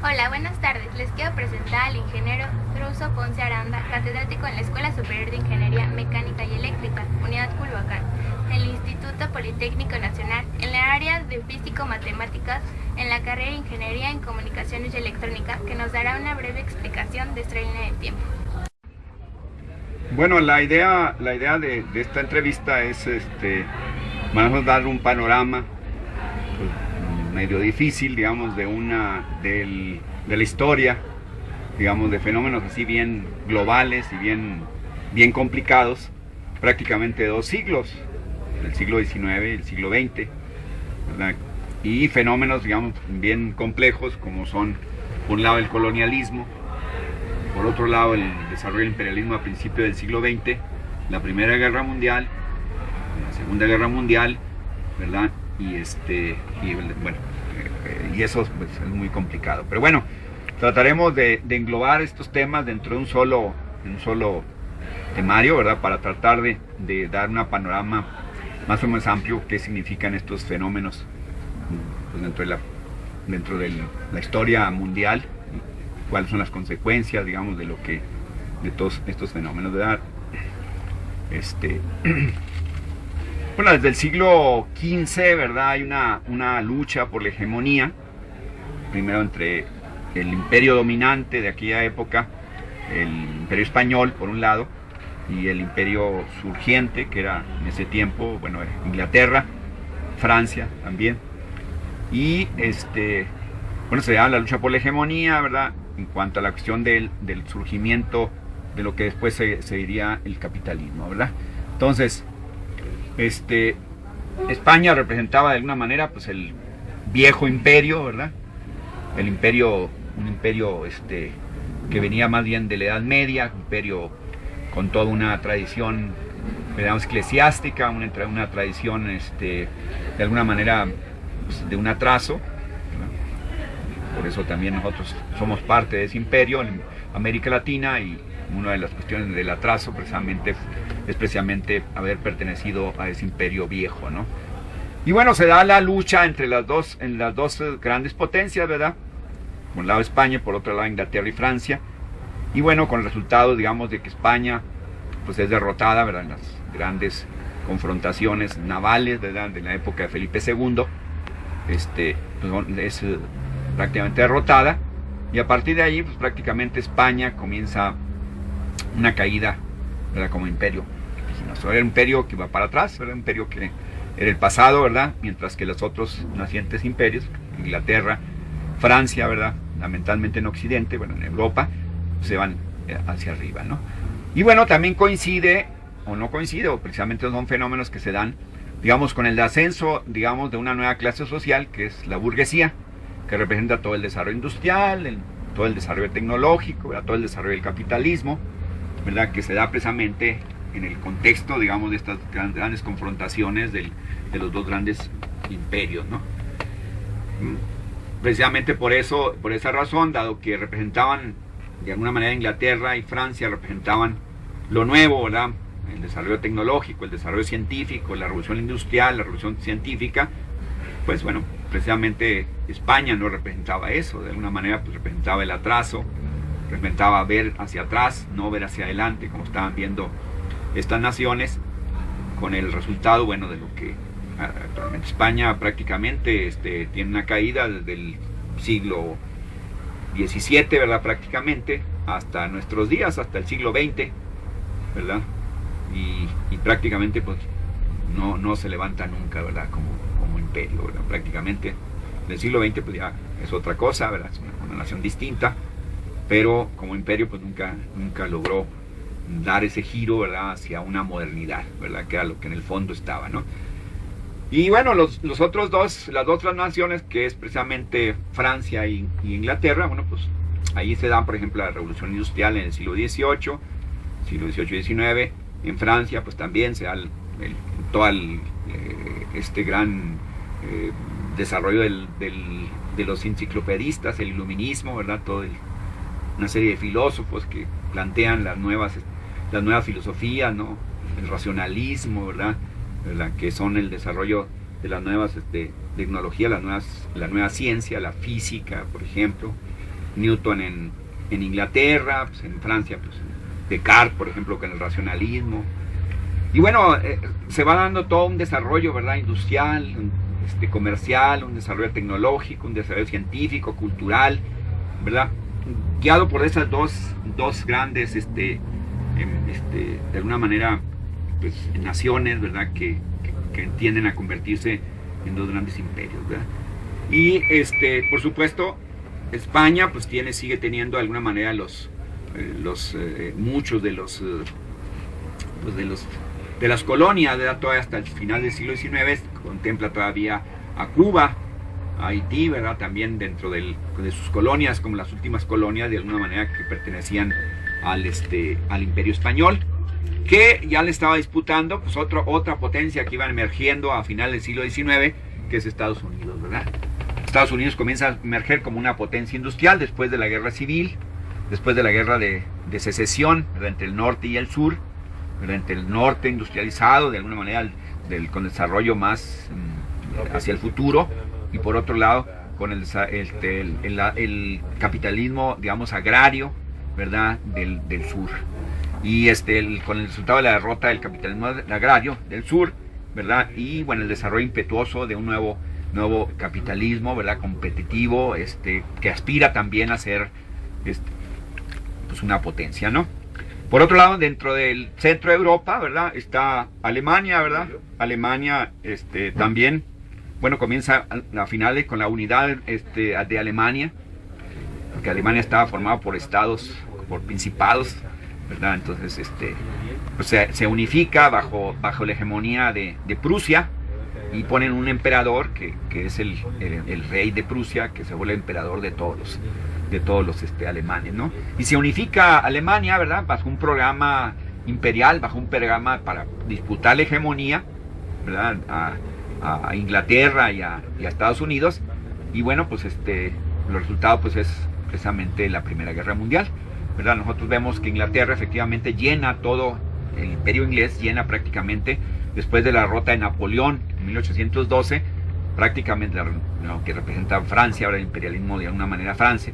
Hola, buenas tardes. Les quiero presentar al ingeniero Druso Ponce Aranda, catedrático en la Escuela Superior de Ingeniería Mecánica y Eléctrica, Unidad Culhuacán, del Instituto Politécnico Nacional, en el área de Físico-Matemáticas, en la carrera de Ingeniería en Comunicaciones y Electrónica, que nos dará una breve explicación de esta línea de tiempo. Bueno, la idea de esta entrevista es vamos a dar un panorama pues, medio difícil, digamos, de la historia, digamos, de fenómenos así bien globales y bien complicados, prácticamente 2 siglos, el siglo XIX y el siglo XX, ¿verdad? Y fenómenos, digamos, bien complejos, como son, por un lado, el colonialismo, por otro lado, el desarrollo del imperialismo a principios del siglo XX, la Primera Guerra Mundial, la Segunda Guerra Mundial, ¿verdad? Y eso pues, es muy complicado. Pero bueno, trataremos de englobar estos temas dentro de un solo temario, ¿verdad? Para tratar de dar una panorama más o menos amplio qué significan estos fenómenos pues, dentro de la historia mundial, cuáles son las consecuencias, digamos, de todos estos fenómenos, ¿verdad? Bueno, desde el siglo XV, ¿verdad? Hay una lucha por la hegemonía, primero entre el imperio dominante de aquella época, el imperio español, por un lado, y el imperio surgiente, que era en ese tiempo, bueno, Inglaterra, Francia también, y bueno, se da la lucha por la hegemonía, ¿verdad? En cuanto a la cuestión del surgimiento de lo que después se diría el capitalismo, ¿verdad? Entonces, España representaba de alguna manera pues el viejo imperio, ¿verdad? Un imperio que venía más bien de la Edad Media, un imperio con toda una tradición, digamos, eclesiástica, una tradición de alguna manera pues, de un atraso, ¿verdad? Por eso también nosotros somos parte de ese imperio en América Latina, y una de las cuestiones del atraso es precisamente haber pertenecido a ese imperio viejo, ¿no? Y bueno, se da la lucha entre las dos grandes potencias, ¿verdad? Por un lado España, por otro lado Inglaterra y Francia, y bueno, con el resultado, digamos, de que España pues es derrotada, ¿verdad? En las grandes confrontaciones navales, ¿verdad? De la época de Felipe II, pues es prácticamente derrotada, y a partir de ahí pues prácticamente España comienza una caída, ¿verdad? Como imperio. Era un imperio que iba para atrás, era un imperio que era el pasado, ¿verdad? Mientras que los otros nacientes imperios, Inglaterra, Francia, ¿verdad? Lamentablemente en Occidente, bueno, en Europa, se van hacia arriba, ¿no? Y bueno, también coincide, o no coincide, o precisamente son fenómenos que se dan, digamos, con el ascenso, digamos, de una nueva clase social, que es la burguesía, que representa todo el desarrollo industrial, todo el desarrollo tecnológico, ¿verdad? Todo el desarrollo del capitalismo, ¿verdad? Que se da precisamente en el contexto, digamos, de estas grandes confrontaciones de los dos grandes imperios, ¿no? Precisamente por esa razón, dado que representaban, de alguna manera, Inglaterra y Francia representaban lo nuevo, ¿verdad? El desarrollo tecnológico, el desarrollo científico, la revolución industrial, la revolución científica, pues bueno, precisamente España no representaba eso, de alguna manera pues representaba el atraso, representaba ver hacia atrás, no ver hacia adelante, como estaban viendo estas naciones, con el resultado, bueno, de lo que actualmente España prácticamente tiene una caída desde el siglo XVII, ¿verdad? Prácticamente hasta nuestros días, hasta el siglo XX, ¿verdad? Y prácticamente pues no se levanta nunca, ¿verdad? Como imperio, ¿verdad? Prácticamente del siglo XX pues ya es otra cosa, ¿verdad? Es una nación distinta, pero como imperio pues nunca logró dar ese giro, ¿verdad? Hacia una modernidad, ¿verdad? Que era lo que en el fondo estaba, ¿no? Y bueno, las otras naciones, que es precisamente Francia y Inglaterra, bueno, pues ahí se dan, por ejemplo, la revolución industrial en el siglo XVIII y XIX. En Francia pues también se da todo este gran desarrollo de los enciclopedistas, el iluminismo, ¿verdad? Una serie de filósofos que plantean las nuevas filosofías, ¿no? El racionalismo, ¿verdad? Que son el desarrollo de las nuevas tecnologías, la nueva ciencia, la física, por ejemplo, Newton en Inglaterra, pues en Francia, pues Descartes, por ejemplo, con el racionalismo. Y bueno, se va dando todo un desarrollo, ¿verdad?, industrial, comercial, un desarrollo tecnológico, un desarrollo científico, cultural, ¿verdad?, guiado por esas dos grandes, de alguna manera, pues, naciones, ¿verdad?, que tienden a convertirse en dos grandes imperios, ¿verdad? Y, por supuesto, España, pues, sigue teniendo de alguna manera muchos de las colonias, ¿verdad?, todavía hasta el final del siglo XIX, contempla todavía a Cuba, a Haití, ¿verdad?, también dentro de sus colonias, como las últimas colonias, de alguna manera, que pertenecían al Imperio Español, que ya le estaba disputando, pues, otra potencia que iba emergiendo a final del siglo XIX, que es Estados Unidos, ¿verdad? Estados Unidos comienza a emerger como una potencia industrial después de la Guerra Civil, después de la Guerra de Secesión, ¿verdad?, entre el norte y el sur, ¿verdad?, entre el norte industrializado, de alguna manera, con desarrollo más hacia el futuro, y por otro lado, con el capitalismo, digamos, agrario, ¿verdad?, del sur. Y con el resultado de la derrota del capitalismo agrario del sur, ¿verdad?, y bueno, el desarrollo impetuoso de un nuevo capitalismo, ¿verdad?, competitivo, que aspira también a ser pues una potencia, ¿no? Por otro lado, dentro del centro de Europa, ¿verdad?, está Alemania, ¿verdad? Alemania, también, bueno, comienza a finales con la unidad de Alemania, porque Alemania estaba formada por estados, por principados, ¿verdad? Entonces, pues se unifica bajo la hegemonía de Prusia, y ponen un emperador que es el rey de Prusia, que se vuelve emperador de todos los alemanes, ¿no? Y se unifica Alemania, ¿verdad?, bajo un programa imperial, bajo un programa para disputar la hegemonía, ¿verdad?, a Inglaterra y a Estados Unidos. Y bueno, pues los resultados, pues, es precisamente la Primera Guerra Mundial, ¿verdad? Nosotros vemos que Inglaterra efectivamente llena todo el imperio inglés, llena prácticamente, después de la derrota de Napoleón en 1812, prácticamente lo que representa Francia, ahora el imperialismo de alguna manera francés,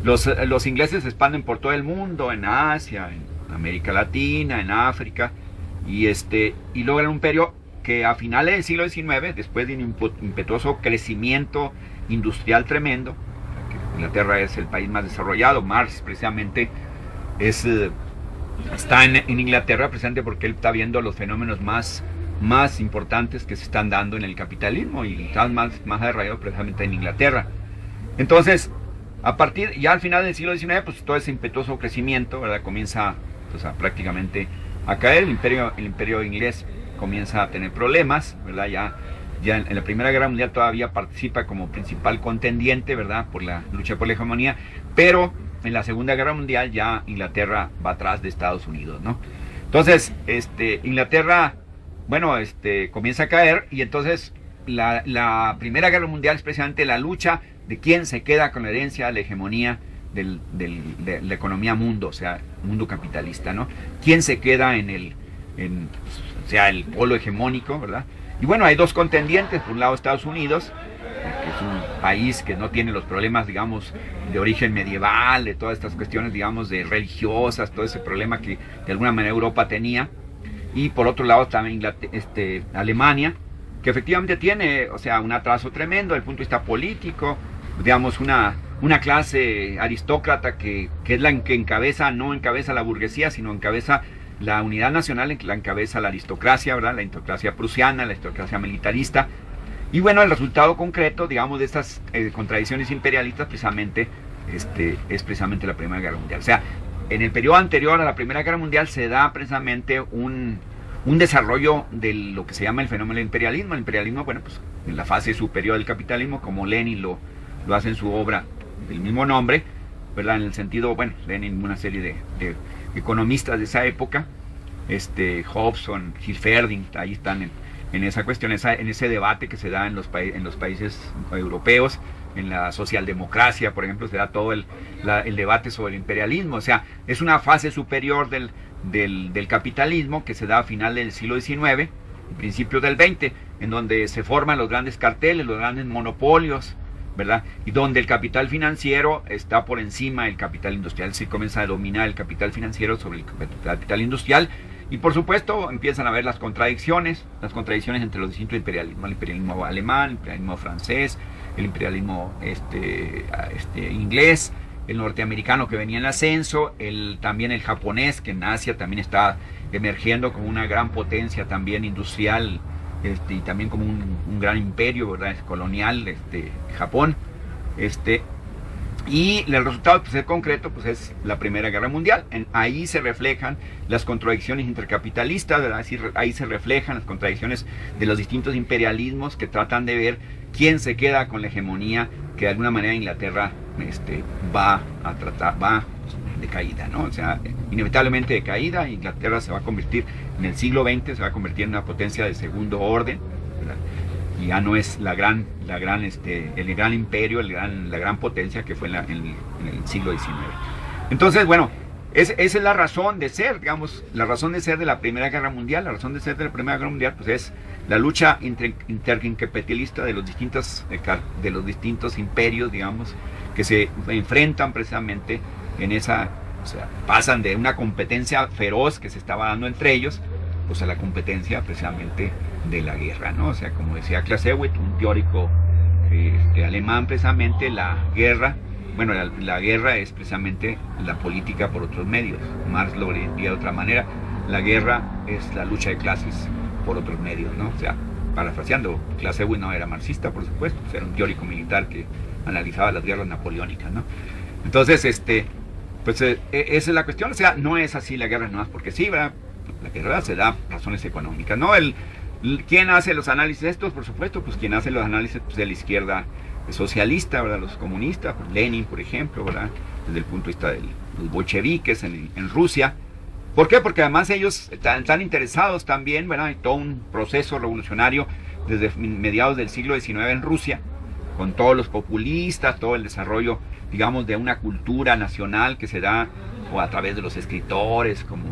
los ingleses se expanden por todo el mundo, en Asia, en América Latina, en África, y logran un imperio que a finales del siglo XIX, después de un impetuoso crecimiento industrial tremendo, Inglaterra es el país más desarrollado, Marx precisamente está en Inglaterra precisamente porque él está viendo los fenómenos más importantes que se están dando en el capitalismo, y están más desarrollados precisamente en Inglaterra. Entonces, ya al final del siglo XIX, pues todo ese impetuoso crecimiento, ¿verdad?, comienza, pues, prácticamente a caer. El imperio inglés comienza a tener problemas, ¿verdad? Ya en la Primera Guerra Mundial todavía participa como principal contendiente, ¿verdad?, por la lucha por la hegemonía, pero en la Segunda Guerra Mundial ya Inglaterra va atrás de Estados Unidos, ¿no? Entonces, Inglaterra, bueno, comienza a caer, y entonces la Primera Guerra Mundial es precisamente la lucha de quién se queda con la herencia, la hegemonía de la economía mundo, o sea, mundo capitalista, ¿no? ¿Quién se queda en el polo hegemónico, ¿verdad? Y bueno, hay dos contendientes: por un lado Estados Unidos, que es un país que no tiene los problemas, digamos, de origen medieval, de todas estas cuestiones, digamos, de religiosas, todo ese problema que de alguna manera Europa tenía. Y por otro lado también Alemania, que efectivamente tiene, o sea, un atraso tremendo desde el punto de vista político, digamos, una clase aristócrata que es la que no encabeza la burguesía, sino encabeza la unidad nacional, la encabeza la aristocracia, ¿verdad?, la aristocracia prusiana, la aristocracia militarista. Y bueno, el resultado concreto, digamos, de estas contradicciones imperialistas precisamente es precisamente la Primera Guerra Mundial. O sea, en el periodo anterior a la Primera Guerra Mundial se da precisamente un desarrollo de lo que se llama el fenómeno del imperialismo. El imperialismo, bueno, pues en la fase superior del capitalismo, como Lenin lo hace en su obra del mismo nombre, ¿verdad?, en el sentido, bueno, Lenin, una serie de economistas de esa época, Hobson, Hilferding, ahí están en esa cuestión, en ese debate que se da en los países europeos, en la socialdemocracia, por ejemplo, se da todo el debate sobre el imperialismo. O sea, es una fase superior del capitalismo que se da a final del siglo XIX, principios del XX, en donde se forman los grandes carteles, los grandes monopolios, ¿verdad? Y donde el capital financiero está por encima del capital industrial, se comienza a dominar el capital financiero sobre el capital industrial, y por supuesto empiezan a ver las contradicciones entre los distintos imperialismos, el imperialismo alemán, el imperialismo francés, el imperialismo inglés, el norteamericano que venía en ascenso, también el japonés, que en Asia también está emergiendo como una gran potencia también industrial, y también como un gran imperio, ¿verdad?, colonial, Japón, y el resultado, pues, el concreto, pues, es la Primera Guerra Mundial. Ahí se reflejan las contradicciones intercapitalistas, ¿verdad? Ahí se reflejan las contradicciones de los distintos imperialismos que tratan de ver quién se queda con la hegemonía que de alguna manera Inglaterra va de caída, ¿no? O sea, inevitablemente de caída. Inglaterra se va a convertir en el siglo XX, se va a convertir en una potencia de segundo orden, ¿verdad? Y ya no es el gran imperio, la gran potencia que fue en el siglo XIX. Entonces, bueno, esa es la razón de ser, digamos, la razón de ser de la Primera Guerra Mundial. La razón de ser de la Primera Guerra Mundial, pues, es la lucha intercapitalista de los distintos imperios, digamos, que se enfrentan precisamente en esa, o sea, pasan de una competencia feroz que se estaba dando entre ellos, pues a la competencia precisamente de la guerra, ¿no? O sea, como decía Clausewitz, un teórico alemán, precisamente la guerra es precisamente la política por otros medios. Marx lo diría de otra manera: la guerra es la lucha de clases por otros medios, ¿no? O sea, parafraseando, Clausewitz no era marxista, por supuesto, pues era un teórico militar que analizaba las guerras napoleónicas, ¿no? Entonces, pues esa es la cuestión. O sea, no es así la guerra nomás porque sí, ¿verdad? La guerra se da razones económicas, ¿no? ¿Quién hace los análisis estos? Por supuesto, pues quien hace los análisis, pues, de la izquierda socialista, ¿verdad? Los comunistas, pues Lenin, por ejemplo, ¿verdad? Desde el punto de vista de los bolcheviques en Rusia. ¿Por qué? Porque además ellos están interesados también, ¿verdad? En todo un proceso revolucionario desde mediados del siglo XIX en Rusia, con todos los populistas, todo el desarrollo, digamos, de una cultura nacional que se da o a través de los escritores como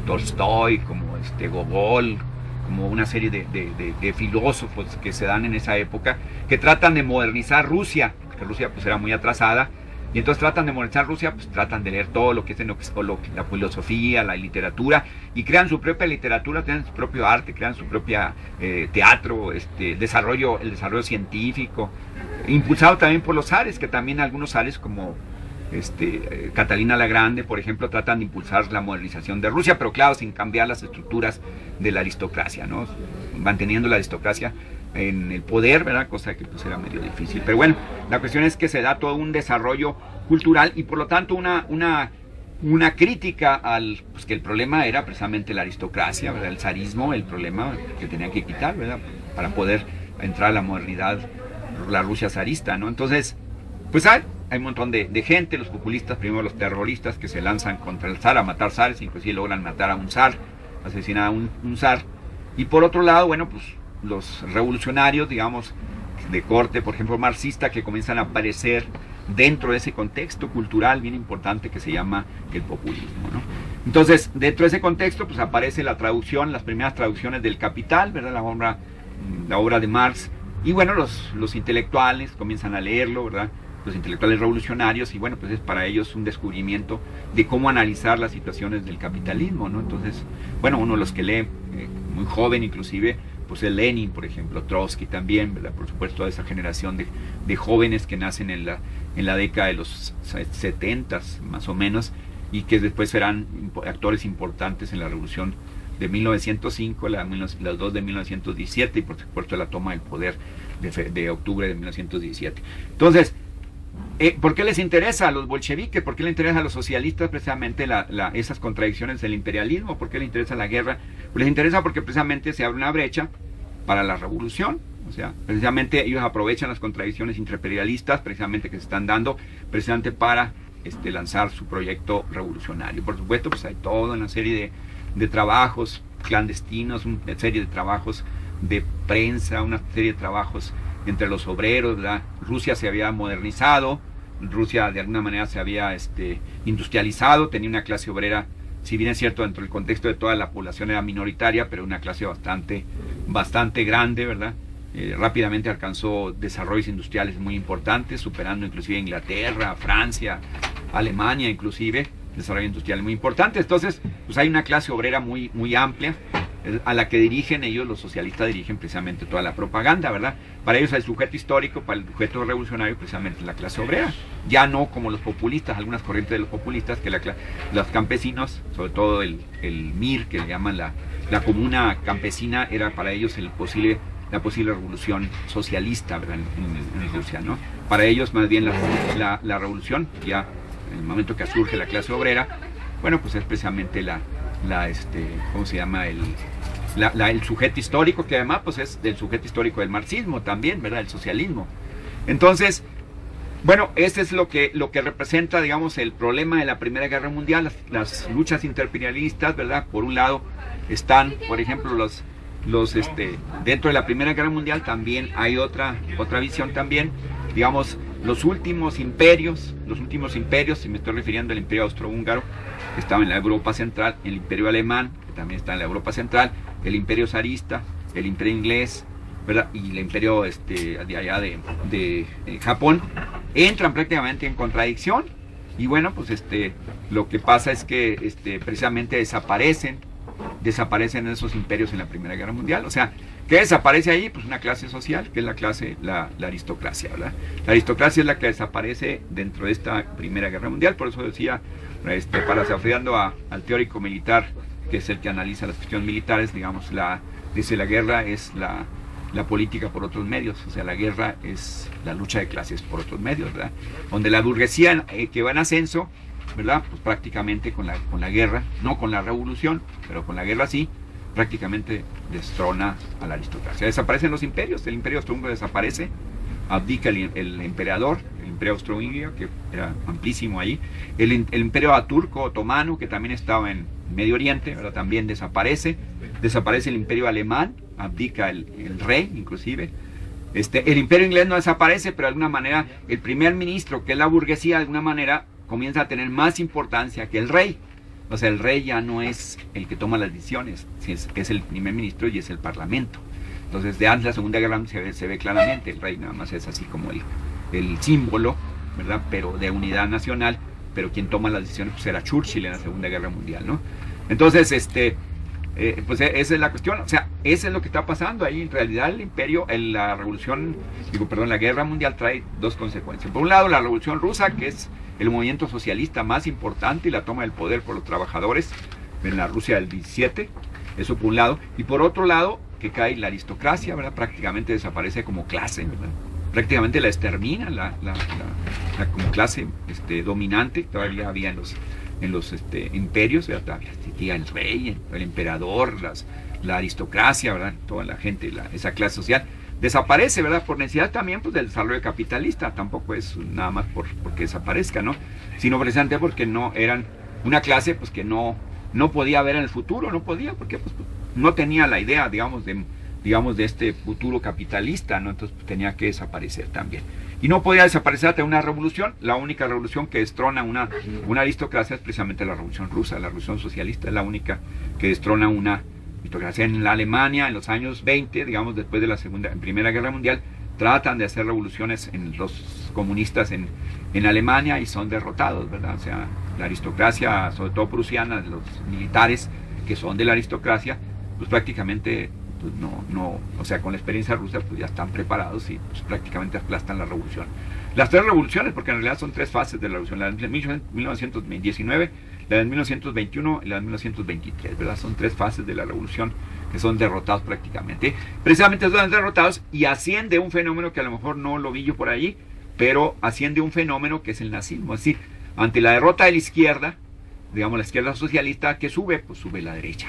Tolstoy, como Gogol, como una serie de filósofos que se dan en esa época, que tratan de modernizar Rusia, que Rusia pues era muy atrasada, y entonces tratan de modernizar Rusia, pues tratan de leer todo lo que es la filosofía, la literatura, y crean su propia literatura, crean su propio arte, crean su propia teatro, el desarrollo científico, impulsado también por los zares, que también algunos zares como Catalina la Grande, por ejemplo, tratan de impulsar la modernización de Rusia, pero claro, sin cambiar las estructuras de la aristocracia, ¿no? Manteniendo la aristocracia en el poder, ¿verdad? Cosa que pues era medio difícil. Pero bueno, la cuestión es que se da todo un desarrollo cultural y por lo tanto una crítica pues que el problema era precisamente la aristocracia, ¿verdad? El zarismo, el problema que tenía que quitar, ¿verdad? Para poder entrar a la modernidad, la Rusia zarista, ¿no? Entonces, pues hay un montón de gente, los populistas, primero los terroristas que se lanzan contra el zar a matar zares, inclusive logran matar a un zar, asesinar a un zar. Y por otro lado, bueno, pues los revolucionarios, digamos, de corte, por ejemplo, marxista, que comienzan a aparecer dentro de ese contexto cultural bien importante que se llama el populismo, ¿no? Entonces, dentro de ese contexto, pues aparece la traducción, las primeras traducciones del Capital, ¿verdad? La obra de Marx. Y bueno, los intelectuales comienzan a leerlo, ¿verdad? Los intelectuales revolucionarios, y bueno, pues es para ellos un descubrimiento de cómo analizar las situaciones del capitalismo, ¿no? Entonces, bueno, uno de los que lee, muy joven inclusive, pues es Lenin, por ejemplo, Trotsky también, ¿verdad? Por supuesto, toda esa generación de jóvenes que nacen en la década de los 70s, más o menos, y que después serán actores importantes en la revolución de 1905, las dos de 1917, y por supuesto la toma del poder de octubre de 1917. Entonces, ¿por qué les interesa a los bolcheviques? ¿Por qué les interesa a los socialistas precisamente esas contradicciones del imperialismo? ¿Por qué les interesa la guerra? Pues les interesa porque precisamente se abre una brecha para la revolución. O sea, precisamente ellos aprovechan las contradicciones intraimperialistas precisamente que se están dando, precisamente para lanzar su proyecto revolucionario. Por supuesto, pues hay toda una serie de trabajos clandestinos, una serie de trabajos de prensa, una serie de trabajos entre los obreros, ¿verdad? Rusia se había modernizado, Rusia de alguna manera se había industrializado, tenía una clase obrera, si bien es cierto dentro del contexto de toda la población era minoritaria, pero una clase bastante bastante grande, ¿verdad? Rápidamente alcanzó desarrollos industriales muy importantes, superando inclusive Inglaterra, Francia, Alemania inclusive, desarrollos industriales muy importantes. Entonces, pues hay una clase obrera muy, muy amplia, a la que dirigen ellos, los socialistas dirigen precisamente toda la propaganda, ¿verdad? Para ellos el sujeto histórico, para el sujeto revolucionario, precisamente la clase obrera. Ya no como los populistas, algunas corrientes de los populistas, que los campesinos, sobre todo el MIR, que le llaman la comuna campesina, era para ellos la posible revolución socialista, ¿verdad? En Rusia, ¿no? Para ellos más bien la revolución, ya en el momento que surge la clase obrera, bueno, pues es precisamente ¿cómo se llama? El sujeto histórico, que además pues es del sujeto histórico del marxismo también, ¿verdad? El socialismo. Entonces, bueno, este es lo que representa, digamos, el problema de la Primera Guerra Mundial, las luchas imperialistas, ¿verdad? Por un lado están, por ejemplo, dentro de la Primera Guerra Mundial también hay otra visión también, digamos, los últimos imperios, y me estoy refiriendo al Imperio Austrohúngaro, que estaba en la Europa Central, el Imperio Alemán, que también está en la Europa Central, el Imperio Zarista, el Imperio Inglés, ¿verdad? Y el Imperio de allá de Japón, entran prácticamente en contradicción, y bueno, pues lo que pasa es que precisamente desaparecen esos imperios en la Primera Guerra Mundial. O sea, ¿qué desaparece ahí? Pues una clase social, que es la aristocracia, ¿verdad? La aristocracia es la que desaparece dentro de esta Primera Guerra Mundial. Por eso decía, parafraseando al teórico militar, que es el que analiza las cuestiones militares, digamos, dice la guerra es la política por otros medios. O sea, la guerra es la lucha de clases por otros medios, ¿verdad? Donde la burguesía que va en ascenso, ¿verdad? Pues prácticamente con la guerra, no con la revolución, pero con la guerra sí, prácticamente destrona a la aristocracia. Desaparecen los imperios, el Imperio Austrohúngaro desaparece, abdica el emperador, el Imperio Austrohúngaro, que era amplísimo ahí, el Imperio turco otomano, que también estaba en Medio Oriente, ¿verdad? También desaparece el Imperio alemán, abdica el rey inclusive. El Imperio inglés no desaparece, pero de alguna manera el primer ministro, que es la burguesía, de alguna manera comienza a tener más importancia que el rey. O sea, el rey ya no es el que toma las decisiones, es el primer ministro y es el parlamento. Entonces, de antes de la Segunda Guerra se ve claramente, el rey nada más es así como el símbolo, ¿verdad? Pero de unidad nacional, pero quien toma las decisiones pues era Churchill en la Segunda Guerra Mundial, ¿no? Entonces, pues esa es la cuestión. O sea, eso es lo que está pasando ahí. En realidad el imperio, la Guerra Mundial trae dos consecuencias. Por un lado, la Revolución Rusa, que es el movimiento socialista más importante y la toma del poder por los trabajadores en la Rusia del 17, eso por un lado, y por otro lado, que cae la aristocracia, ¿verdad? Prácticamente desaparece como clase, ¿verdad? Prácticamente la extermina como clase dominante. Todavía había en los imperios, ¿verdad? Todavía existía el rey, el emperador, la aristocracia, ¿verdad? Toda la gente, esa clase social desaparece, ¿verdad? Por necesidad también pues, del desarrollo capitalista. Tampoco es nada más porque desaparezca, ¿no? Sino precisamente porque no eran una clase pues que no podía ver en el futuro, no podía, porque pues, no tenía la idea, digamos, de este futuro capitalista, ¿no? Entonces pues, tenía que desaparecer también. Y no podía desaparecer hasta una revolución. La única revolución que destrona una aristocracia es precisamente la Revolución Rusa. La Revolución Socialista es la única que destrona una aristocracia. En la Alemania, en los años 20, digamos, después de la Primera Guerra Mundial, tratan de hacer revoluciones en los comunistas en Alemania y son derrotados, ¿verdad? O sea, la aristocracia, sobre todo prusiana, los militares que son de la aristocracia, pues prácticamente pues o sea, con la experiencia rusa pues ya están preparados y pues prácticamente aplastan la revolución. Las tres revoluciones, porque en realidad son tres fases de la revolución, la de 1919, la de 1921 y la de 1923, ¿verdad? Son tres fases de la revolución que son derrotados prácticamente. Precisamente son derrotados y asciende un fenómeno que a lo mejor no lo vi yo por ahí, pero asciende un fenómeno que es el nazismo. Es decir, ante la derrota de la izquierda, digamos la izquierda socialista, que sube, pues sube la derecha.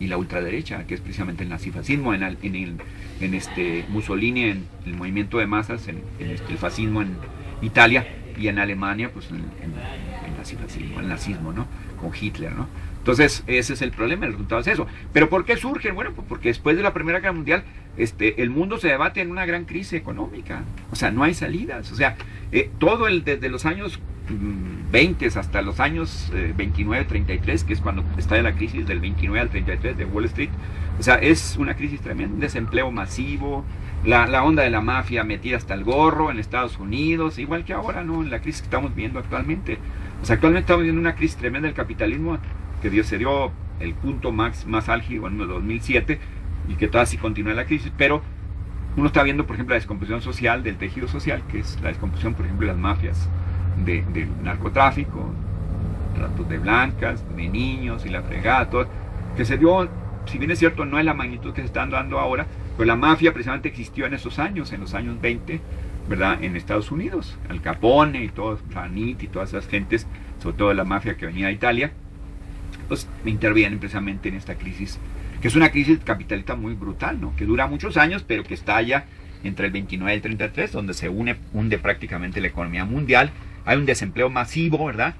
Y la ultraderecha, que es precisamente el nazifascismo, en Mussolini, en el movimiento de masas, el fascismo en Italia, y en Alemania, pues el nazifascismo, el nazismo, ¿no? Con Hitler, ¿no? Entonces, ese es el problema, el resultado es eso. ¿Pero por qué surgen? Bueno, pues porque después de la Primera Guerra Mundial, el mundo se debate en una gran crisis económica. O sea, no hay salidas. O sea, desde los años 20 hasta los años 29, 33, que es cuando está la crisis del 29 al 33 de Wall Street. O sea, es una crisis tremenda, un desempleo masivo, la onda de la mafia metida hasta el gorro en Estados Unidos, igual que ahora, ¿no? En la crisis que estamos viendo actualmente. O sea, actualmente estamos viendo una crisis tremenda del capitalismo que se dio el punto más álgido en el 2007 y que todavía sí continúa la crisis, pero uno está viendo, por ejemplo, la descomposición social del tejido social, que es la descomposición, por ejemplo, de las mafias del narcotráfico, tratos de blancas, de niños y la fregada, todo, que se dio, si bien es cierto, no es la magnitud que se están dando ahora, pero la mafia precisamente existió en esos años, en los años 20, ¿verdad? En Estados Unidos, Al Capone y todos, Ranit y todas esas gentes, sobre todo la mafia que venía de Italia, pues intervienen precisamente en esta crisis, que es una crisis capitalista muy brutal, ¿no? Que dura muchos años, pero que estalla entre el 29 y el 33, donde se hunde prácticamente la economía mundial. Hay un desempleo masivo, ¿verdad?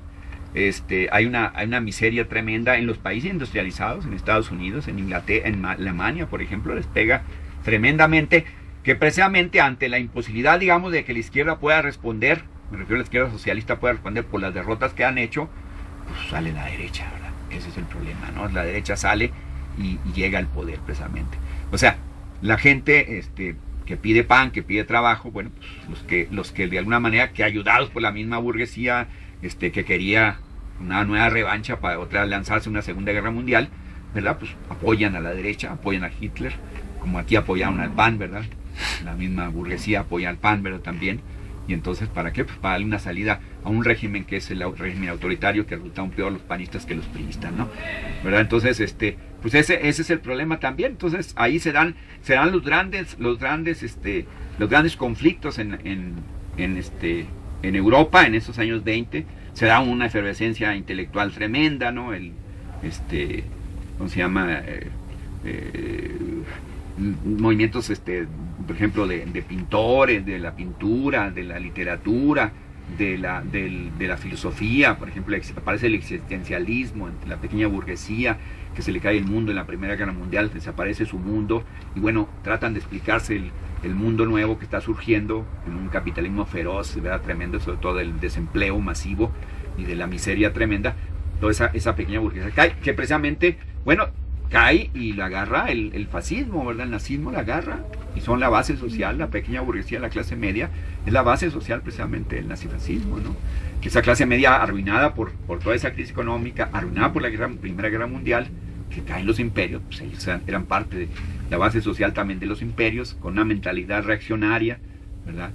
Hay una miseria tremenda en los países industrializados, en Estados Unidos, en Inglaterra, en Alemania, por ejemplo, les pega tremendamente, que precisamente ante la imposibilidad, digamos, de que la izquierda pueda responder, me refiero a la izquierda socialista, pueda responder por las derrotas que han hecho, pues sale la derecha, ¿verdad? Ese es el problema, ¿no? La derecha sale y llega al poder, precisamente. O sea, la gente que pide pan, que pide trabajo, bueno, pues los que de alguna manera, que ayudados por la misma burguesía, que quería una nueva revancha para otra lanzarse una segunda guerra mundial, ¿verdad? Pues apoyan a la derecha, apoyan a Hitler, como aquí apoyaron al PAN, ¿verdad? La misma burguesía apoya al PAN, ¿verdad? También. Y entonces, ¿para qué? Pues para darle una salida a un régimen que es el régimen autoritario, que resulta aún peor los panistas que los priistas, ¿no? ¿Verdad? Entonces, pues ese es el problema también. Entonces, ahí se dan los grandes conflictos en Europa en esos años 20. Se da una efervescencia intelectual tremenda, ¿no? ¿Cómo se llama? Movimientos, por ejemplo, de pintores, de la pintura, de la literatura, de la filosofía. Por ejemplo, aparece el existencialismo en la pequeña burguesía, que se le cae el mundo en la Primera Guerra Mundial, desaparece su mundo, y bueno, tratan de explicarse el mundo nuevo que está surgiendo en un capitalismo feroz, ¿verdad? Tremendo, sobre todo del desempleo masivo y de la miseria tremenda. Toda esa pequeña burguesía cae, que precisamente, bueno, cae y la agarra el fascismo, ¿verdad? El nazismo la agarra, y son la base social, la pequeña burguesía, la clase media, es la base social precisamente del nazifascismo, ¿no? Que esa clase media arruinada por toda esa crisis económica, arruinada por la Primera Guerra Mundial, que caen los imperios, pues ellos eran parte de la base social también de los imperios, con una mentalidad reaccionaria, ¿verdad?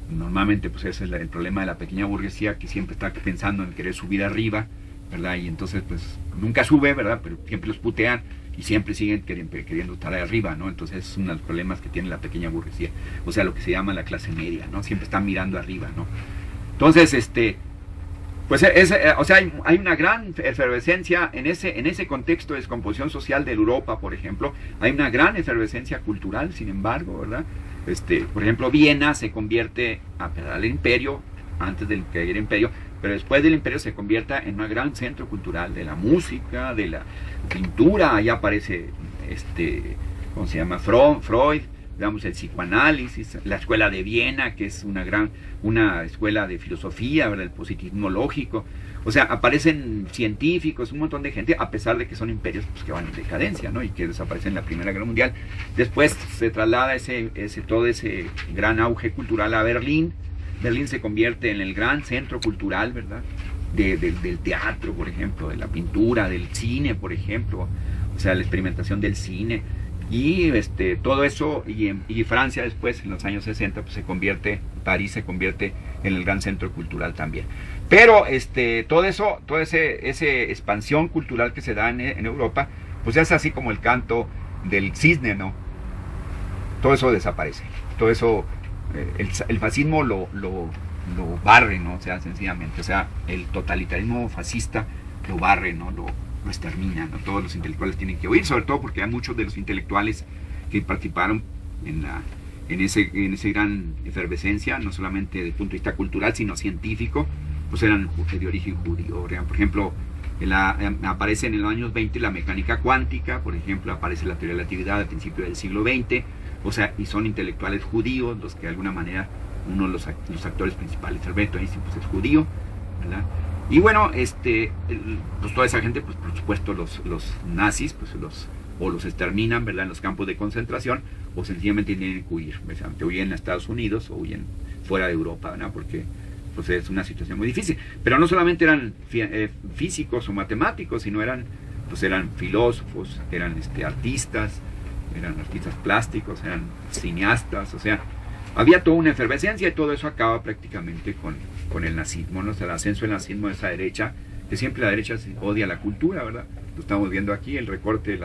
Normalmente pues ese es el problema de la pequeña burguesía, que siempre está pensando en querer subir arriba, ¿verdad? Y entonces pues nunca sube, ¿verdad? Pero siempre los putean y siempre siguen queriendo estar ahí arriba, ¿no? Entonces es uno de los problemas que tiene la pequeña burguesía, o sea, lo que se llama la clase media, ¿no? Siempre están mirando arriba, ¿no? Entonces, pues o sea, hay una gran efervescencia en ese contexto de descomposición social de Europa, por ejemplo. Hay una gran efervescencia cultural, sin embargo, ¿verdad? Por ejemplo, Viena se convierte, a pesar del imperio, antes del que era imperio, pero después del imperio se convierta en un gran centro cultural de la música, de la pintura. Ahí aparece, ¿cómo se llama? Freud, digamos, el psicoanálisis, la escuela de Viena, que es una escuela de filosofía, ¿verdad? El positivismo lógico. O sea, aparecen científicos, un montón de gente, a pesar de que son imperios pues, que van en decadencia, ¿no? Y que desaparecen en la Primera Guerra Mundial. Después se traslada todo ese gran auge cultural a Berlín. Berlín se convierte en el gran centro cultural, ¿verdad? Del teatro, por ejemplo, de la pintura, del cine, por ejemplo. O sea, la experimentación del cine. Y todo eso, y Francia después, en los años 60, pues París se convierte en el gran centro cultural también. Pero toda esa expansión cultural que se da en Europa, pues es así como el canto del cisne, ¿no? Todo eso desaparece. Todo eso, el fascismo lo barre, ¿no? O sea, sencillamente, o sea, el totalitarismo fascista lo barre, ¿no? Lo extermina, ¿no? Todos los intelectuales tienen que huir, sobre todo porque hay muchos de los intelectuales que participaron en ese gran efervescencia, no solamente desde el punto de vista cultural, sino científico, pues eran de origen judío. Por ejemplo, aparece en los años 20 la mecánica cuántica, por ejemplo, aparece la teoría de la relatividad al principio del siglo XX, o sea, y son intelectuales judíos los que de alguna manera, uno de los actores principales, Alberto Einstein, pues es judío, ¿verdad? Y bueno, pues toda esa gente, pues por supuesto los nazis, pues los exterminan, ¿verdad? En los campos de concentración, o sencillamente tienen que huir, precisamente huyen a Estados Unidos o huyen fuera de Europa, ¿verdad? Porque pues es una situación muy difícil. Pero no solamente eran físicos o matemáticos, sino eran filósofos, eran artistas plásticos, eran cineastas, o sea, había toda una efervescencia y todo eso acaba prácticamente con el nazismo, ¿no? O sea, el ascenso del nazismo de esa derecha, que siempre la derecha odia la cultura, ¿verdad? Lo estamos viendo aquí, el recorte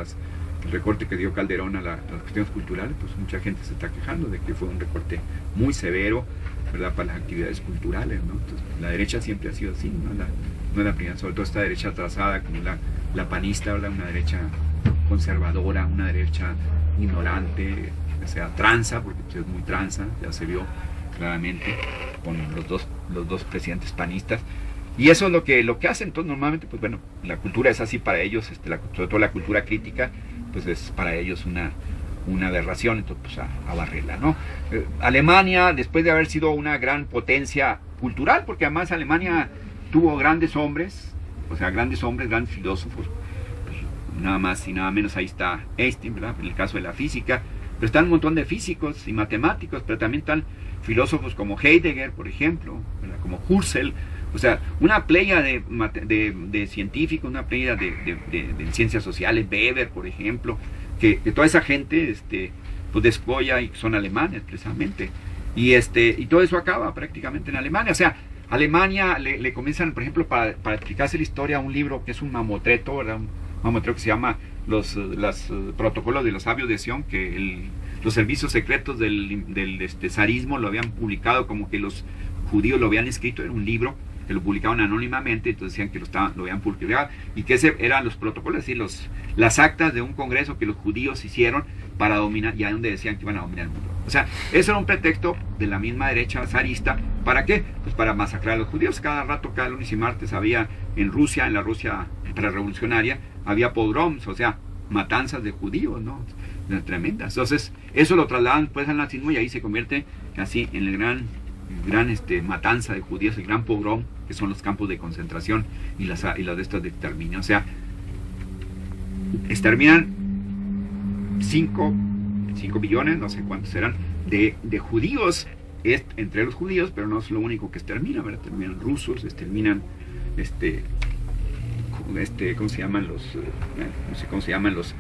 que dio Calderón a las cuestiones culturales, pues mucha gente se está quejando de que fue un recorte muy severo, ¿verdad? Para las actividades culturales, ¿no? Entonces, la derecha siempre ha sido así, no la primera, sobre todo esta derecha trazada como la panista, ¿verdad? Una derecha conservadora, una derecha ignorante, o sea, tranza, porque pues, es muy tranza, ya se vio claramente con los dos presidentes panistas. Y eso es lo que hacen. Entonces normalmente, pues bueno, la cultura es así para ellos, sobre todo la cultura crítica, pues es para ellos una aberración, entonces pues a barrerla, ¿no? Alemania, después de haber sido una gran potencia cultural, porque además Alemania tuvo grandes hombres, grandes filósofos, pues, nada más y nada menos, ahí está Einstein, ¿verdad? En el caso de la física, pero están un montón de físicos y matemáticos, pero también están filósofos como Heidegger, por ejemplo, ¿verdad? Como Husserl, o sea, una playa de científicos, una playa de ciencias sociales, Weber, por ejemplo, que toda esa gente pues descolla y son alemanes precisamente, y todo eso acaba prácticamente en Alemania. O sea, Alemania le comienzan, por ejemplo, para explicarse la historia, un libro que es un mamotreto, ¿verdad? Un mamotreto que se llama los protocolos de los sabios de Sion, que los servicios secretos del zarismo lo habían publicado, como que los judíos lo habían escrito, era un libro que lo publicaban anónimamente, entonces decían que lo habían publicado, y que ese eran los protocolos, es decir, las actas de un congreso que los judíos hicieron para dominar, y ahí donde decían que iban a dominar el mundo. O sea, eso era un pretexto de la misma derecha zarista. ¿Para qué? Pues para masacrar a los judíos. Cada rato, cada lunes y martes había en la Rusia prerevolucionaria, había pogroms, o sea, matanzas de judíos, ¿no? Tremendas. Entonces, eso lo trasladan después al nazismo y ahí se convierte así en el gran matanza de judíos, el gran pogrom, que son los campos de concentración y las de estos de exterminio. O sea, exterminan 5 billones, no sé cuántos serán, de judíos, entre los judíos, pero no es lo único que exterminan, ¿verdad? Exterminan rusos, exterminan ¿cómo se llaman los? No sé cómo se llaman los,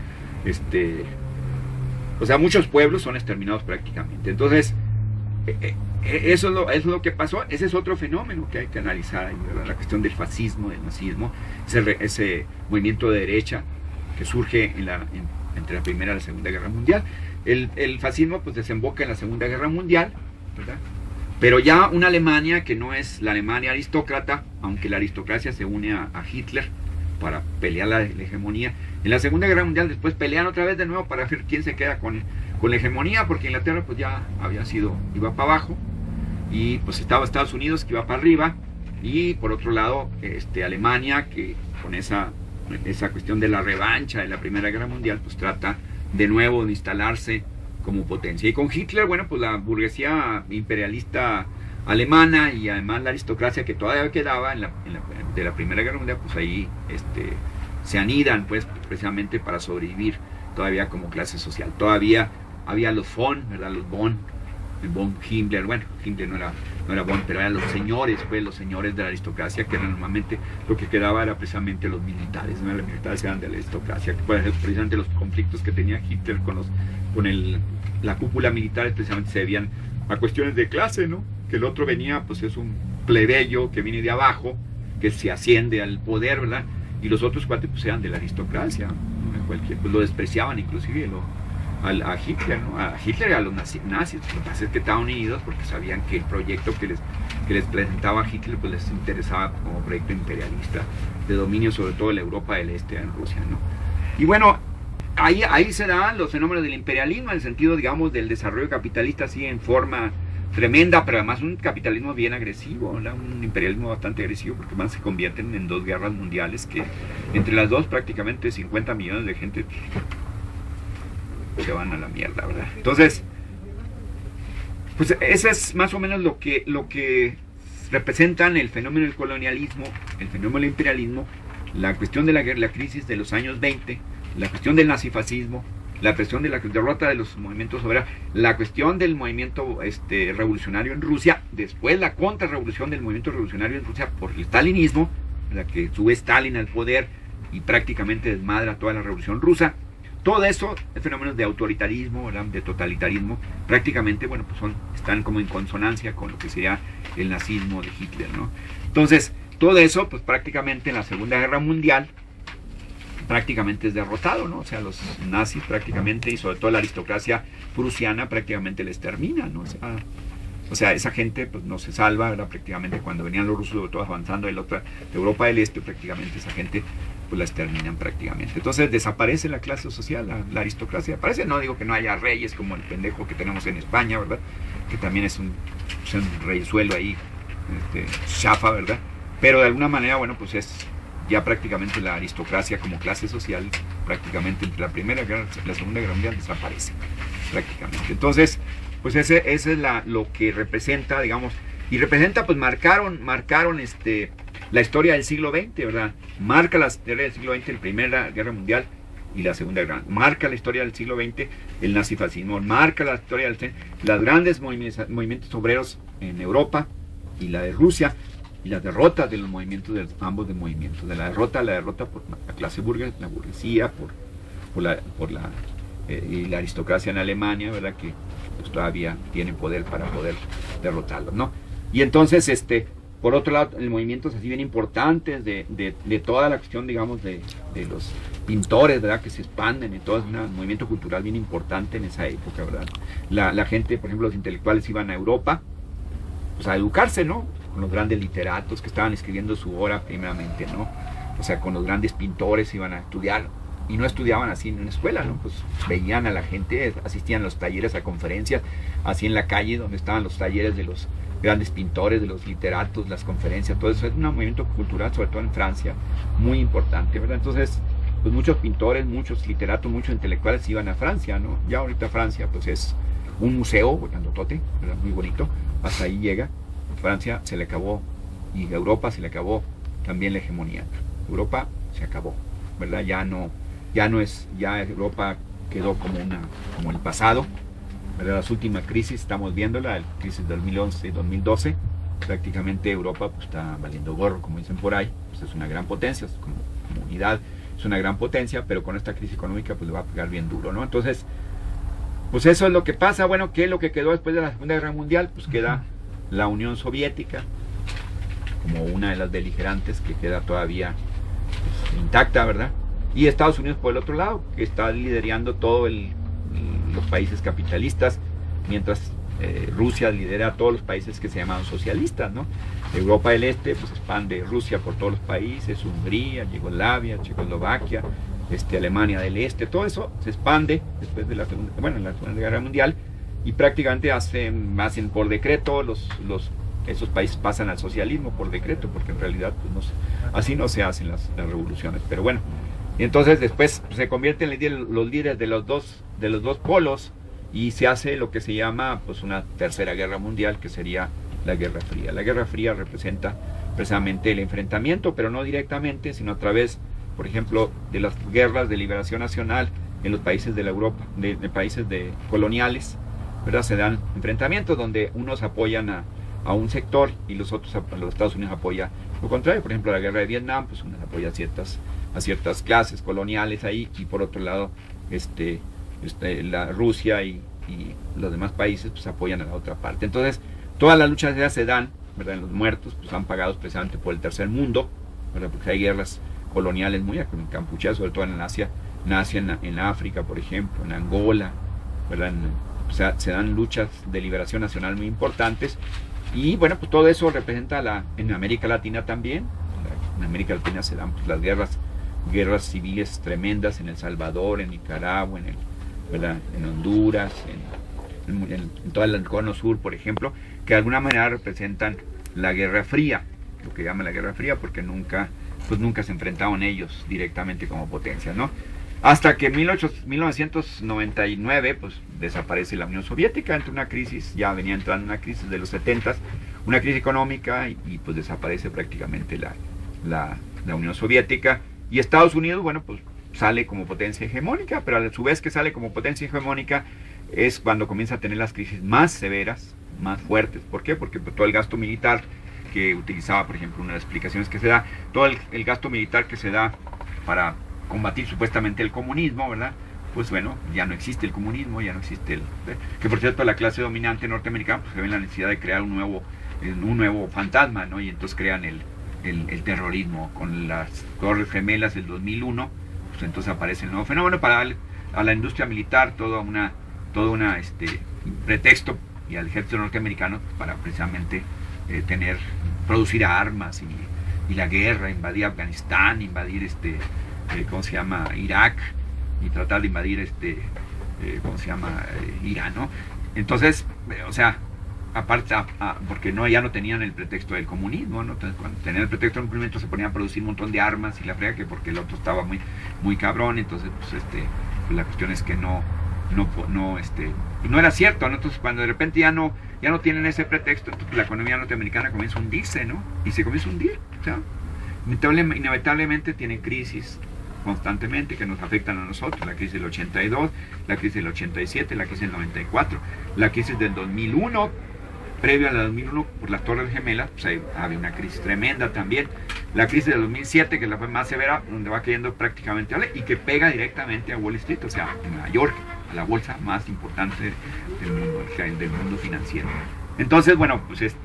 o sea, muchos pueblos son exterminados prácticamente. Entonces, eso es lo que pasó. Ese es otro fenómeno que hay que analizar ahí, ¿verdad? La cuestión del fascismo, del nazismo, ese movimiento de derecha que surge entre la Primera y la Segunda Guerra Mundial. El fascismo pues desemboca en la Segunda Guerra Mundial, ¿verdad? Pero ya una Alemania que no es la Alemania aristócrata, aunque la aristocracia se une a Hitler para pelear la hegemonía. En la Segunda Guerra Mundial después pelean otra vez de nuevo para ver quién se queda con la hegemonía, porque Inglaterra pues ya iba para abajo, y pues estaba Estados Unidos que iba para arriba, y por otro lado Alemania, que con esa cuestión de la revancha de la Primera Guerra Mundial pues trata de nuevo de instalarse como potencia. Y con Hitler, bueno, pues la burguesía imperialista alemana y además la aristocracia que todavía quedaba de la Primera Guerra Mundial, pues ahí se anidan pues precisamente para sobrevivir todavía como clase social. Todavía había los von, ¿verdad? Los von, el von Himmler, bueno, Himmler no era von, pero eran los señores de la aristocracia, que normalmente lo que quedaba era precisamente los militares, ¿no? Los militares eran de la aristocracia, que precisamente los conflictos que tenía Hitler con la cúpula militar precisamente se debían a cuestiones de clase, ¿no? Que el otro venía, pues es un plebeyo que viene de abajo, que se asciende al poder, ¿verdad? Y los otros cuates pues eran de la aristocracia, ¿no? Pues lo despreciaban inclusive a Hitler, ¿no? A Hitler y a los nazis. Lo que pasa es que estaban unidos porque sabían que el proyecto que les presentaba Hitler pues les interesaba como proyecto imperialista de dominio sobre todo de la Europa del Este en Rusia, ¿no? Y bueno, ahí se dan los fenómenos del imperialismo en el sentido, digamos, del desarrollo capitalista así en forma tremenda, pero además un capitalismo bien agresivo, ¿verdad? Un imperialismo bastante agresivo, porque más se convierten en 2 guerras mundiales que entre las dos prácticamente 50 millones de gente se van a la mierda, ¿verdad? Entonces, pues eso es más o menos lo que representan el fenómeno del colonialismo, el fenómeno del imperialismo, la cuestión de la crisis de los años 20, la cuestión del nazifascismo, la cuestión de la derrota de los movimientos obreros, la cuestión del movimiento revolucionario en Rusia, después la contrarrevolución del movimiento revolucionario en Rusia por el stalinismo, la que sube Stalin al poder y prácticamente desmadra toda la revolución rusa. Todo eso es fenómenos de autoritarismo, ¿verdad?, de totalitarismo, prácticamente, bueno, pues están como en consonancia con lo que sería el nazismo de Hitler, ¿no? Entonces, todo eso, pues prácticamente en la Segunda Guerra Mundial, prácticamente es derrotado, ¿no? O sea, los nazis prácticamente, y sobre todo la aristocracia prusiana, prácticamente les termina, ¿no? O sea, esa gente pues no se salva, ¿verdad? Prácticamente cuando venían los rusos, sobre todo avanzando de Europa del Este, prácticamente esa gente pues las terminan prácticamente. Entonces desaparece la clase social, la aristocracia. Parece, no digo que no haya reyes como el pendejo que tenemos en España, ¿verdad? Que también es un reyesuelo ahí, chafa, ¿verdad? Pero de alguna manera, bueno, pues es ya prácticamente la aristocracia como clase social, prácticamente entre la Primera Guerra y la Segunda Guerra Mundial desaparece, prácticamente. Entonces, pues ese es lo que representa, digamos, y representa, pues marcaron la historia del siglo XX, ¿verdad? Marca la historia del siglo XX, la Primera Guerra Mundial y la Segunda Guerra. Marca la historia del siglo XX el nazifascismo, marca la historia de los grandes movimientos obreros en Europa y la de Rusia, y las derrotas de los movimientos, de ambos de movimientos, de la derrota por la clase burguesa, la burguesía, por la aristocracia en Alemania, ¿verdad?, que pues todavía tiene poder para poder derrotarlos, ¿no? Y entonces, por otro lado, el movimientos así bien importantes de toda la cuestión, digamos, de los pintores, ¿verdad?, que se expanden, y todo es un movimiento cultural bien importante en esa época, ¿verdad? La gente, por ejemplo, los intelectuales iban a Europa, pues a educarse, ¿no?, con los grandes literatos que estaban escribiendo su obra primeramente, ¿no? O sea, con los grandes pintores iban a estudiar, y no estudiaban así en una escuela, ¿no? Pues veían a la gente, asistían a los talleres, a conferencias, así en la calle donde estaban los talleres de los grandes pintores, de los literatos, las conferencias, todo eso es un movimiento cultural, sobre todo en Francia, muy importante, ¿verdad? Entonces, pues muchos pintores, muchos literatos, muchos intelectuales iban a Francia, ¿no? Ya ahorita Francia, pues es un museo, grandotote, ¿verdad?, muy bonito, hasta ahí llega. Francia se le acabó, y a Europa se le acabó también la hegemonía. Europa se acabó, ¿verdad? Ya Europa quedó como el pasado, ¿verdad? Las últimas crisis estamos viéndola, la crisis de 2011 y 2012, prácticamente Europa pues está valiendo gorro, como dicen por ahí, pues es una gran potencia, como unidad es una gran potencia, pero con esta crisis económica pues le va a pegar bien duro, ¿no? Entonces, pues eso es lo que pasa. Bueno, ¿qué es lo que quedó después de la Segunda Guerra Mundial? Pues queda la Unión Soviética como una de las beligerantes que queda todavía pues, intacta, ¿verdad? Y Estados Unidos por el otro lado, que está liderando todos los países capitalistas, mientras Rusia lidera a todos los países que se llaman socialistas, ¿no? Europa del Este pues expande Rusia por todos los países, Hungría, Yugoslavia, Checoslovaquia, Alemania del Este, todo eso se expande después de la Segunda Guerra Mundial, y prácticamente hacen por decreto, esos países pasan al socialismo por decreto, porque en realidad pues, así no se hacen las revoluciones, pero bueno. Y entonces después se convierten en los líderes de los dos polos, y se hace lo que se llama pues una tercera guerra mundial, que sería la Guerra Fría. La Guerra Fría representa precisamente el enfrentamiento, pero no directamente, sino a través, por ejemplo, de las guerras de liberación nacional en los países de la Europa, de países coloniales, ¿verdad? Se dan enfrentamientos donde unos apoyan a un sector y los Estados Unidos apoya lo contrario. Por ejemplo, la guerra de Vietnam, pues uno apoya a ciertas clases coloniales ahí, y por otro lado la Rusia y los demás países pues apoyan a la otra parte. Entonces todas las luchas ya se dan, ¿verdad? Los muertos pues han pagados precisamente por el tercer mundo, ¿verdad? Porque hay guerras coloniales muy encampuchadas, sobre todo en Asia, en África, por ejemplo, en Angola, ¿verdad? O sea, se dan luchas de liberación nacional muy importantes, y bueno, pues todo eso representa en América Latina también. En América Latina se dan pues, las guerras civiles tremendas en El Salvador, en Nicaragua, en Honduras, en todo el cono sur, por ejemplo, que de alguna manera representan la Guerra Fría, lo que llaman la Guerra Fría, porque nunca se enfrentaron ellos directamente como potencia, ¿no? Hasta que en 1999 pues desaparece la Unión Soviética, entre una crisis, ya venía entrando una crisis de los 70s, una crisis económica y pues desaparece prácticamente la Unión Soviética. Y Estados Unidos, bueno, pues sale como potencia hegemónica, pero a su vez que sale como potencia hegemónica es cuando comienza a tener las crisis más severas, más fuertes. ¿Por qué? Porque todo el gasto militar que utilizaba, por ejemplo, una de las explicaciones que se da, todo el gasto militar que se da para combatir supuestamente el comunismo, ¿verdad? Pues bueno, ya no existe el comunismo, ya no existe que por cierto la clase dominante norteamericana pues, se ve la necesidad de crear un nuevo fantasma, ¿no? Y entonces crean el terrorismo con las Torres Gemelas del 2001, pues entonces aparece el nuevo fenómeno para darle a la industria militar todo una pretexto y al ejército norteamericano para precisamente producir armas y la guerra, invadir Afganistán, invadir ¿cómo se llama? Irak, y tratar de invadir ¿cómo se llama? Irán, ¿no? Entonces, o sea, aparte, porque ya no tenían el pretexto del comunismo, ¿no? Entonces, cuando tenían el pretexto del comunismo se ponían a producir un montón de armas y la frega, que porque el otro estaba muy cabrón, entonces, pues, la cuestión es que no era cierto, ¿no? Entonces, cuando de repente ya no tienen ese pretexto, entonces la economía norteamericana comienza a hundirse, ¿no? Y se comienza a hundir, o sea, inevitablemente tienen crisis constantemente que nos afectan a nosotros, la crisis del 82, la crisis del 87, la crisis del 94, la crisis del 2001, previo a la 2001 por las Torres Gemelas, pues había una crisis tremenda también, la crisis del 2007 que es la más severa, donde va cayendo prácticamente y que pega directamente a Wall Street, o sea, en Nueva York, a la bolsa más importante del mundo financiero. Entonces, bueno, pues eso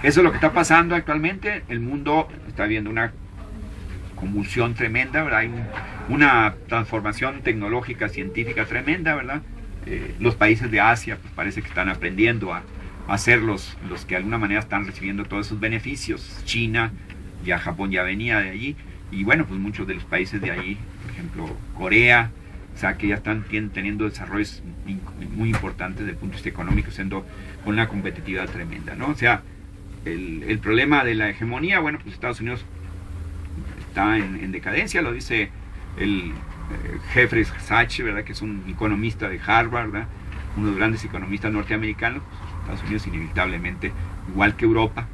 es lo que está pasando actualmente. El mundo está viendo una convulsión tremenda, ¿verdad? Hay una transformación tecnológica, científica tremenda, ¿verdad? Los países de Asia pues parece que están aprendiendo a ser los que de alguna manera están recibiendo todos esos beneficios. China, ya Japón ya venía de allí, y bueno, pues muchos de los países de allí, por ejemplo Corea, o sea, que ya están teniendo desarrollos muy importantes desde el punto de vista económico, siendo con una competitividad tremenda, ¿no? O sea, el problema de la hegemonía, bueno, pues Estados Unidos está en decadencia, lo dice el Jeffrey Sachs, ¿verdad? Que es un economista de Harvard, ¿verdad? Uno de los grandes economistas norteamericanos. Estados Unidos inevitablemente, igual que Europa,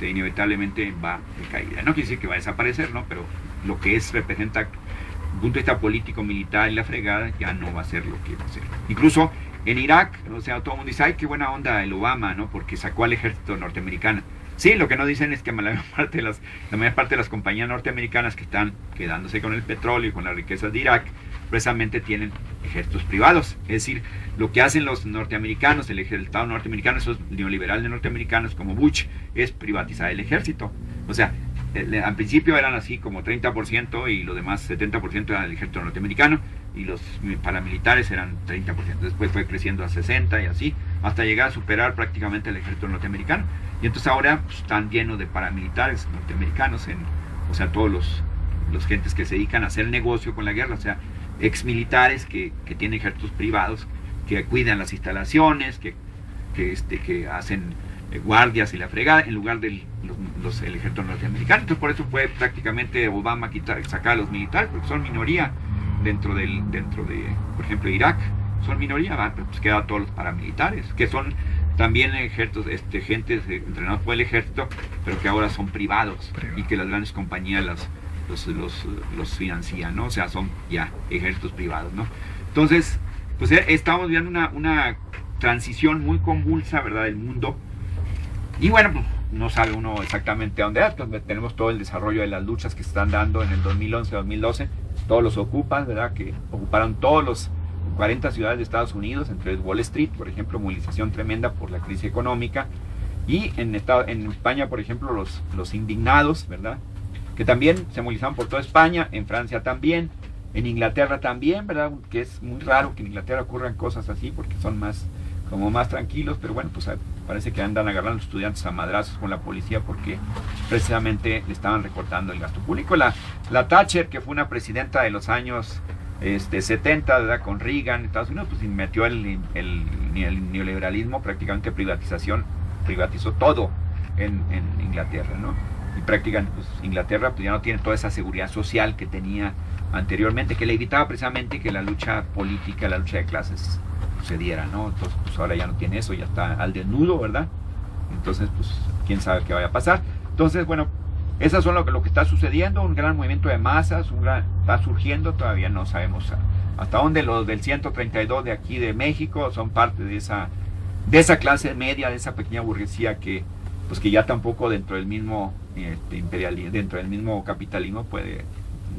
inevitablemente va de caída. No quiere decir que va a desaparecer, ¿no? Pero lo que representa desde el punto de vista político, militar y la fregada, ya no va a ser lo que va a ser. Incluso en Irak, o sea, todo el mundo dice, ay, qué buena onda el Obama, ¿no? Porque sacó al ejército norteamericano. Sí, lo que no dicen es que la mayor parte de las compañías norteamericanas que están quedándose con el petróleo y con las riquezas de Irak, precisamente tienen ejércitos privados. Es decir, lo que hacen los norteamericanos, el Estado norteamericano, esos neoliberales norteamericanos como Bush, es privatizar el ejército. O sea, al principio eran así como 30% y lo demás 70% era el ejército norteamericano y los paramilitares eran 30%. Después fue creciendo a 60% y así, hasta llegar a superar prácticamente el ejército norteamericano. Y entonces ahora pues, están llenos de paramilitares norteamericanos, o sea, todos los gentes que se dedican a hacer negocio con la guerra, o sea, exmilitares que tienen ejércitos privados, que cuidan las instalaciones, que hacen guardias y la fregada, en lugar del el ejército norteamericano. Entonces por eso fue prácticamente Obama sacar a los militares, porque son minoría dentro de, por ejemplo, Irak, son minoría, pero pues quedan todos los paramilitares, que son también ejércitos, gentes entrenados por el ejército, pero que ahora son privados y que las grandes compañías los financian, ¿no? O sea, son ya ejércitos privados, ¿no? Entonces, pues estamos viendo una transición muy convulsa, ¿verdad?, del mundo. Y bueno, pues no sabe uno exactamente a dónde va. Pues tenemos todo el desarrollo de las luchas que se están dando en el 2011-2012. Todos los ocupan, ¿verdad?, que ocuparon todos los 40 ciudades de Estados Unidos, entre Wall Street, por ejemplo, movilización tremenda por la crisis económica. Y en España, por ejemplo, los indignados, ¿verdad?, que también se movilizaron por toda España, en Francia también, en Inglaterra también, ¿verdad?, que es muy raro que en Inglaterra ocurran cosas así, porque son más tranquilos, pero bueno, pues parece que andan agarrando a los estudiantes a madrazos con la policía porque precisamente le estaban recortando el gasto público. La Thatcher, que fue una presidenta de los años 70, ¿verdad?, con Reagan en Estados Unidos, pues metió el neoliberalismo, prácticamente privatizó todo en Inglaterra, ¿no? Y prácticamente pues, Inglaterra pues, ya no tiene toda esa seguridad social que tenía anteriormente, que le evitaba precisamente que la lucha política, la lucha de clases sucediera, ¿no? Entonces pues ahora ya no tiene eso, ya está al desnudo, ¿verdad? Entonces, pues, quién sabe qué vaya a pasar. Entonces, bueno, esas son lo que está sucediendo, un gran movimiento de masas, está surgiendo, todavía no sabemos hasta dónde. Los del 132 de aquí de México son parte de esa clase media, de esa pequeña burguesía que ya tampoco dentro del mismo imperialismo, dentro del mismo capitalismo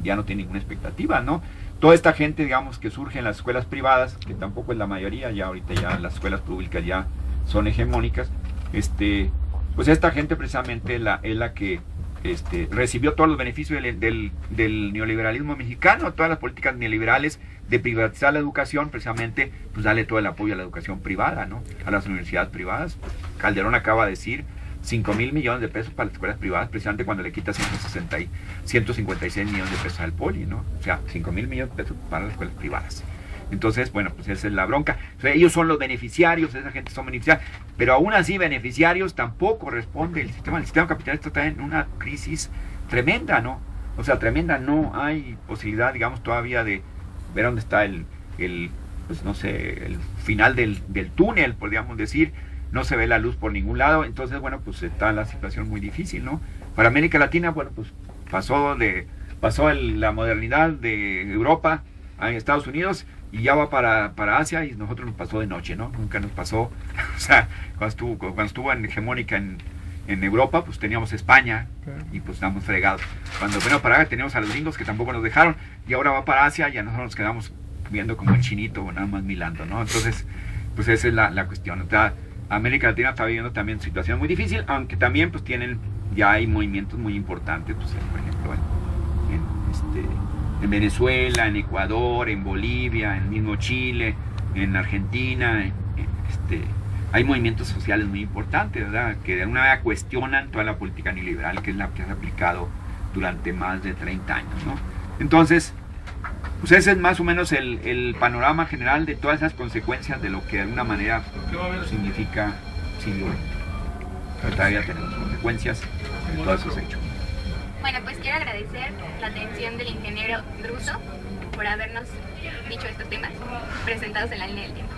ya no tiene ninguna expectativa, ¿no? Toda esta gente, digamos, que surge en las escuelas privadas, que tampoco es la mayoría, ya ahorita ya las escuelas públicas ya son hegemónicas, pues esta gente precisamente es la que recibió todos los beneficios del neoliberalismo mexicano, todas las políticas neoliberales de privatizar la educación, precisamente, pues darle todo el apoyo a la educación privada, ¿no? A las universidades privadas. Calderón acaba de decir 5,000 millones de pesos para las escuelas privadas, precisamente cuando le quita 156 millones de pesos al poli, ¿no? O sea, 5,000 millones de pesos para las escuelas privadas. Entonces, bueno, pues esa es la bronca. O sea, ellos son los beneficiarios, esa gente son beneficiarios, pero aún así beneficiarios tampoco responde el sistema. El sistema capitalista está en una crisis tremenda, ¿no? O sea, tremenda, no hay posibilidad, digamos, todavía de ver dónde está pues no sé, el final del túnel, podríamos decir. No se ve la luz por ningún lado, entonces, bueno, pues está la situación muy difícil, ¿no? Para América Latina, bueno, pues pasó la modernidad de Europa a Estados Unidos y ya va para Asia, y nosotros nos pasó de noche, ¿no? Nunca nos pasó, o sea, cuando estuvo en hegemónica en Europa, pues teníamos España y pues estábamos fregados. Cuando vino para acá teníamos a los gringos que tampoco nos dejaron, y ahora va para Asia y a nosotros nos quedamos viendo como el chinito, nada más milando, ¿no? Entonces, pues esa es la cuestión. O sea, América Latina está viviendo también una situación muy difícil, aunque también pues ya hay movimientos muy importantes, pues por ejemplo en Venezuela, en Ecuador, en Bolivia, en mismo Chile, en Argentina, hay movimientos sociales muy importantes, ¿verdad? Que de alguna manera cuestionan toda la política neoliberal, que es la que se ha aplicado durante más de 30 años, ¿no? Entonces, pues ese es más o menos el panorama general de todas esas consecuencias de lo que de alguna manera significa siglo XX. Pero todavía tenemos consecuencias de todos esos hechos. Bueno, pues quiero agradecer la atención del ingeniero Druso por habernos dicho estos temas presentados en la línea del tiempo.